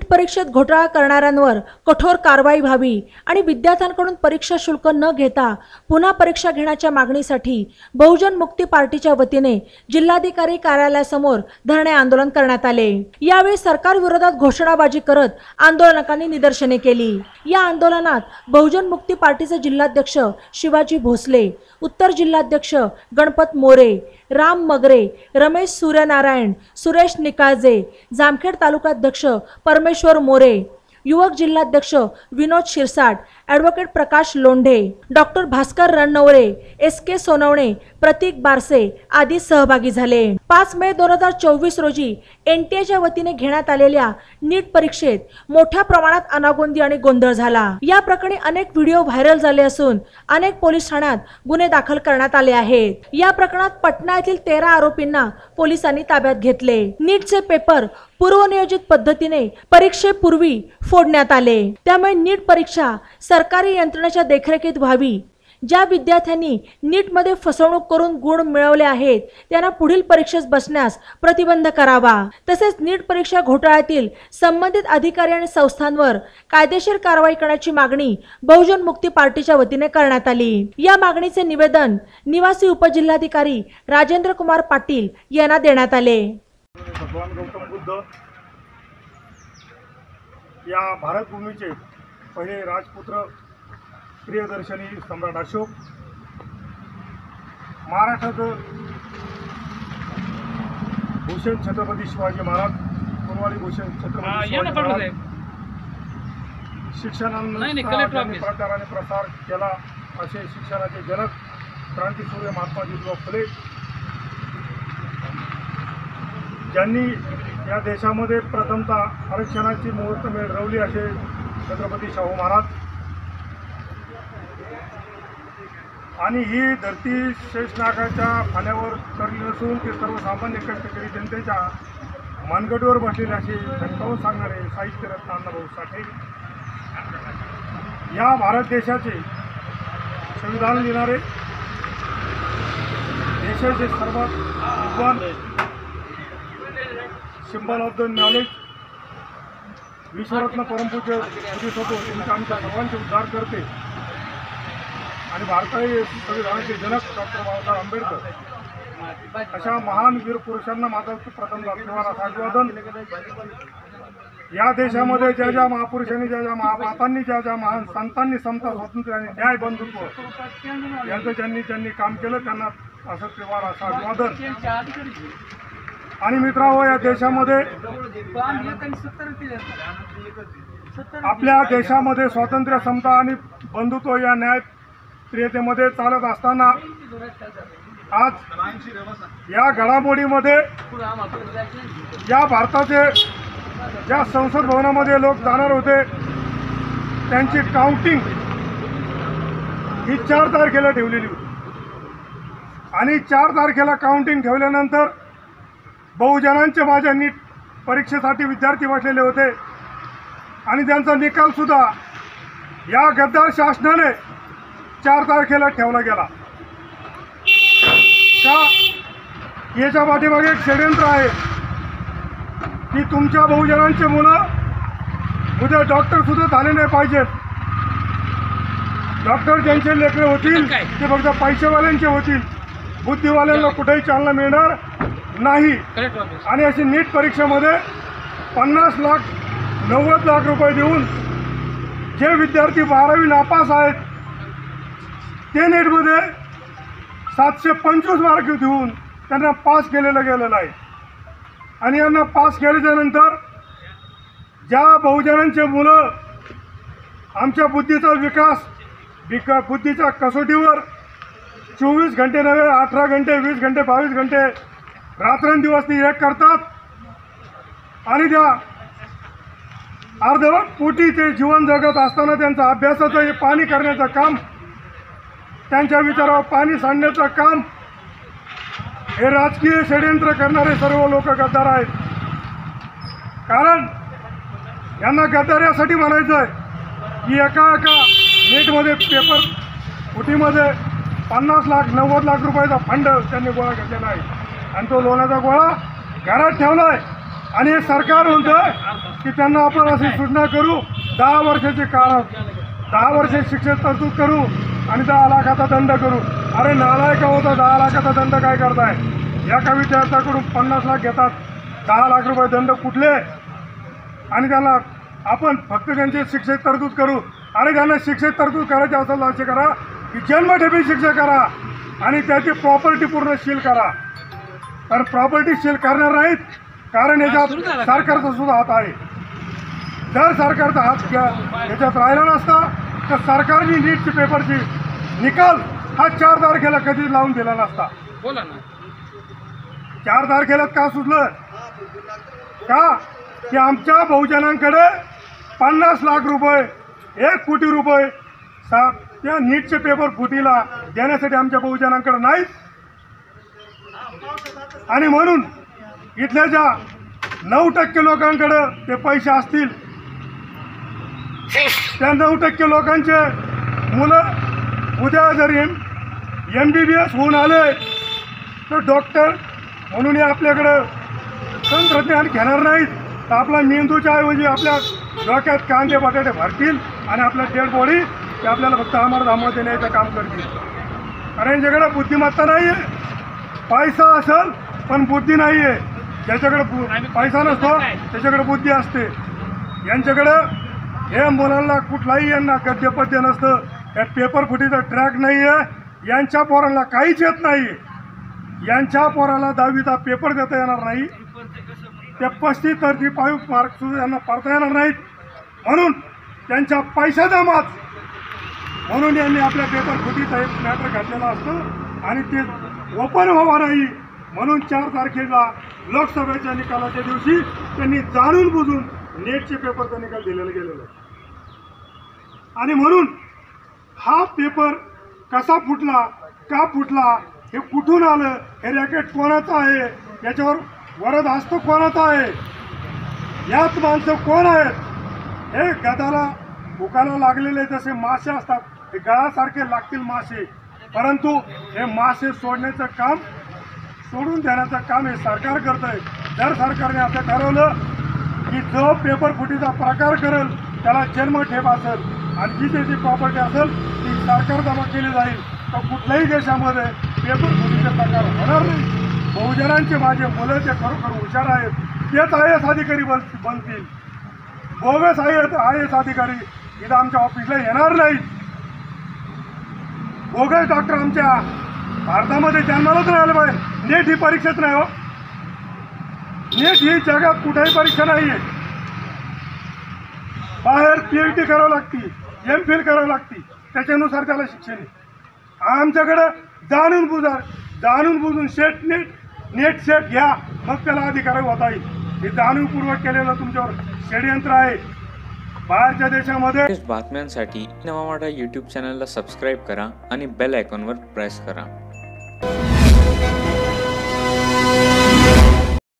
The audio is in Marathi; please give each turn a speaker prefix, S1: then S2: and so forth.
S1: नीट परीक्षेत घोटाळा करणाऱ्यांवर कठोर कारवाई व्हावी आणि विद्यार्थ्यांकडून परीक्षा शुल्क न घेता पुन्हा परीक्षा घेण्याच्या मागणीसाठी बहुजन मुक्ती पार्टीच्या वतीने जिल्हाधिकारी कार्यालयासमोर धरणे आंदोलन करण्यात आले। यावेळी सरकार विरोधात घोषणाबाजी करत आंदोलकांनी निदर्शने केली। या आंदोलनात बहुजन मुक्ती पार्टीचे जिल्हाध्यक्ष शिवाजी भोसले, उत्तर जिल्हाध्यक्ष गणपत मोरे, राम मगरे, रमेश सूर्यनारायण, सुरेश निकाळजे, जामखेड तालुकाध्यक्ष परमेश्वर मोरे, युवक जिल्हाध्यक्ष विनोद शिरसाट, ॲडव्होकेट प्रकाश लोंढे, डॉक्टर भास्कर रणनवरे, SK सोनवणे, प्रतीक बारसे आदी सहभागी झाले। 5 मे 2024 रोजी NTA वतीने घेण्यात आलेल्या नीट परीक्षेत मोठ्या प्रमाणात अनागोंदी आणि गोंधळ झाला। या प्रकरणी अनेक व्हिडिओ व्हायरल झाले असून अनेक पोलीस ठाण्यात गुन्हे दाखल करण्यात आले आहेत। या प्रकरणात पटना येथील 13 आरोपींना पोलिसांनी ताब्यात घेतले। नीटचे पेपर पूर्वनियोजित पद्धतीने परीक्षेपूर्वी फोडण्यात आले, त्यामुळे नीट परीक्षा सरकारी यंत्रणेच्या देखरेखीत व्हावी। ज्या विद्यार्थ्यांनी नीटमध्ये फसवणूक करून गुण मिळवले आहेत त्यांना पुढील परीक्षेस बसण्यास प्रतिबंध करावा। तसेच नीट परीक्षा घोटाळ्यातील संबंधित अधिकारी आणि संस्थांवर कायदेशीर कारवाई करण्याची मागणी बहुजन मुक्ती पार्टीच्या वतीने करण्यात आली। या मागणीचे निवेदन निवासी उपजिल्हाधिकारी राजेंद्र कुमार पाटील यांना देण्यात आले।
S2: भगवान गौतम बुद्ध या भारत भूमीचे पहिले राजपुत्र प्रियदर्शनी सम्राट अशोक, महाराष्ट्राचं भूषण छत्रपती शिवाजी महाराज, कुणवाली भूषण छत्रपती शिवाजी महाराज, शिक्षणाचा प्रचाराने प्रसार केला असे शिक्षणाचे जनक क्रांतीसूर्य महात्मा ज्योतिबा फुले, ज्यांनी या देशामध्ये प्रथमतः आरक्षणाची मुहूर्तमेढ रवली असे छत्रपती शाहू महाराज। आणि ही धरती शेषनागाच्या फाण्यावर तरली नसून ते सर्वसामान्य कष्टकरी जनतेच्या मानगडीवर बसलेले असे धक्कावून सांगणारे साहित्यरत्न अण्णाभाऊ साठे या भारत देशाचे संविधान लिहिणारे, देशाचे सर्वात विद्वान, सिंबल ऑफ द नॉलेज, विश्वरत्न परमपूज्य यांचे आमच्या सर्वांचे उद्धार करते आणि भारताचे संविधानाचे जनक डॉक्टर बाबासाहेब आंबेडकर अशा महान वीर पुरुषांना माझा प्रथम धन्यवाद असा अभिवादन। या देशामध्ये ज्या ज्या महापुरुषांनी, ज्या ज्या महामातांनी, ज्या ज्या महान संतांनी समता, स्वातंत्र्य आणि न्याय बंधुत्व यांचं ज्यांनी काम केलं त्यांना असं त्रिवार असा अभिवादन। आणि मित्रांनो, या देशामध्ये आपल्या देशामध्ये स्वातंत्र्य, समता आणि बंधुत्व या न्याय प्रियतेमध्ये चालत असताना आज या घडामोडीमध्ये या भारताचे ज्या संसद भवनामध्ये लोक जाणार होते त्यांची काउंटिंग ही 4 तारखेला ठेवलेली होती आणि 4 तारखेला काउंटिंग ठेवल्यानंतर बहुजनांचे माझ्या नीट परीक्षेसाठी विद्यार्थी बसलेले होते आणि त्यांचा निकाल सुद्धा या गद्दार शासनाने 4 तारखेला ठेवला गेला। का याच्या पाठीमागे एक षडयंत्र आहे की तुमच्या बहुजनांचे मुलं उद्या डॉक्टर सुद्धा झाले नाही पाहिजेत। डॉक्टर ज्यांचे लेकरे होतील ते फक्त पैसेवाल्यांचे होतील, बुद्धिवाल्यांना कुठेही चालना मिळणार नाही। आणि अशी नीट परीक्षेमध्ये 50 लाख 90 लाख रुपये देऊन जे विद्यार्थी 12वी नापास आहेत ते नीटमध्ये 725 मार्क देऊन त्यांना पास केलेलं गेलेलं आहे। आणि यांना पास केल्याच्यानंतर ज्या बहुजनांचे मुलं आमच्या बुद्धीचा विकास बुद्धीच्या कसोटीवर 24 घंटे नव्हे 18 घंटे 20 घंटे 22 घंटे रात्रंदिवस ती एक करतात आणि त्या अर्धवट पोटी ते जीवन जगत असताना त्यांचं अभ्यासाचं हे पाणी करण्याचं काम, त्यांच्या विचारावर पाणी सांडण्याचं काम हे राजकीय षडयंत्र करणारे सर्व लोक गद्दार आहेत। कारण यांना गद्दार यासाठी म्हणायचं आहे की एका नीटमध्ये पेपर फुटीमध्ये 50 लाख 90 लाख रुपयाचा फंड त्यांनी गोळा घेतलेला आहे आणि तो लोण्याचा गोळा घरात ठेवला आहे आणि हे सरकार म्हणतं की त्यांना आपण अशी सूचना करू 10 वर्षाचे काळ 10 वर्षे शिक्षेत तरतूद करू आणि 10 लाखाचा दंड करू. अरे नालायक होता 10 लाखाचा दंड काय करताय? एका विद्यार्थ्याकडून 50 लाख घेतात, 10 लाख रुपये दंड कुठले? आणि त्यांना आपण फक्त त्यांची शिक्षेत तरतूद करू. आणि त्यांना शिक्षेत तरतूद करायची असेल तर असे करा की जन्मठेपी शिक्षा करा आणि त्याची प्रॉपर्टी पूर्ण सील करा. कारण प्रॉपर्टी सील करणार नाहीत, कारण याच्यात सरकारचा सुद्धा हात आहे. जर सरकारचा हात याच्यात राहिला नसता तर सरकारने नीटची पेपरची निकाल हा 4 तारखेला कधीच लावून दिला नसता.
S3: बोला ना.
S2: 4 तारखेला का सुचलं? का की आमच्या बहुजनांकडे 50 लाख रुपये 1 कोटी रुपये त्या नीटचे पेपर फुटीला देण्यासाठी आमच्या बहुजनांकडे नाहीत. आणि म्हणून इथल्या ज्या 9% लोकांकडे ते पैसे असतील त्या 9% लोकांचे मुलं उद्या जर MBBS होऊन आले तर डॉक्टर म्हणून आपल्याकडं तंत्रज्ञान घेणार नाहीत, तर आपला मेंदूच्या ऐवजी आपल्या डोक्यात कांदे बटाटे भरतील आणि आपल्या डेड बॉडी ते आपल्याला फक्त अमर देण्याचं काम करतील. कारण यांच्याकडे बुद्धिमत्ता नाही आहे. पैसा असेल पण बुद्धी नाही आहे. ज्याच्याकडे पैसा नसतो त्याच्याकडे बुद्धी असते. यांच्याकडं हे मुलांना कुठलाही यांना गद्यपद्य नसतं. या पेपर फुटीचा ट्रॅक नाही आहे. यांच्या पोरांना काहीच येत नाही. यांच्या पोराला 10वीचा पेपर देता येणार नाही. ते 35-35 मार्क्स सुद्धा यांना पडता येणार नाहीत. म्हणून त्यांच्या पैशाचा माज म्हणून यांनी आपल्या पेपर फुटीचा एक मॅटर घातलेला असतो आणि ते ओपन व्हावा नाही म्हणून 4 तारखेला लोकसभेच्या निकालाच्या दिवशी त्यांनी जाणून बुजून नेटचे पेपरचा निकाल दिलेला गेलेला आहे. आणि म्हणून हा पेपर कसा फुटला, का फुटला, हे कुठून आलं, हे रॅकेट कोणाचं आहे, याच्यावर वरद हस्त कोणाचा आहे, यात माणसं कोण आहेत? हे गदाला भुकाला लागलेले जसे मासे असतात हे गळासारखे लागतील मासे, परंतु हे मासे सोडण्याचं काम सोडून देण्याचं काम हे सरकार करत आहे. जर सरकारने असं ठरवलं की जो पेपर फुटीचा प्रकार करेल त्याला जन्मठेप असेल आणि जी त्याची प्रॉपर्टी असेल ती सरकार जमा केली जाईल, तर कुठल्याही देशामध्ये पेपर फुटीचे प्रकार होणार नाही. बहुजनांचे माझे मुलं जे खरोखर हुशार आहेत तेच IAS अधिकारी बनतील. बोगस IAS अधिकारी इथं आमच्या ऑफिसला येणार नाहीत. बोगस डॉक्टर आमच्या भारतामध्ये जन्मालाच राहिलं पाहिजे. नेट ही परीक्षाच नाही हो. नेट ही जगात कुठेही परीक्षा नाही आहे. बाहेर PhD करावं लागती, MPhil करावं लागती, त्याच्यानुसार त्याला शिक्षण आहे. आमच्याकडं जाणून बुजून नेट सेट घ्या मग त्याला अधिकार होता येईल. हे जाणीवपूर्वक केलेलं तुमच्यावर षडयंत्र आहे. बाहेरच्या देशामध्ये
S4: बातम्यांसाठी नवा मराठा YouTube चॅनलला सबस्क्राईब करा आणि बेल आयकॉनवर प्रेस करा.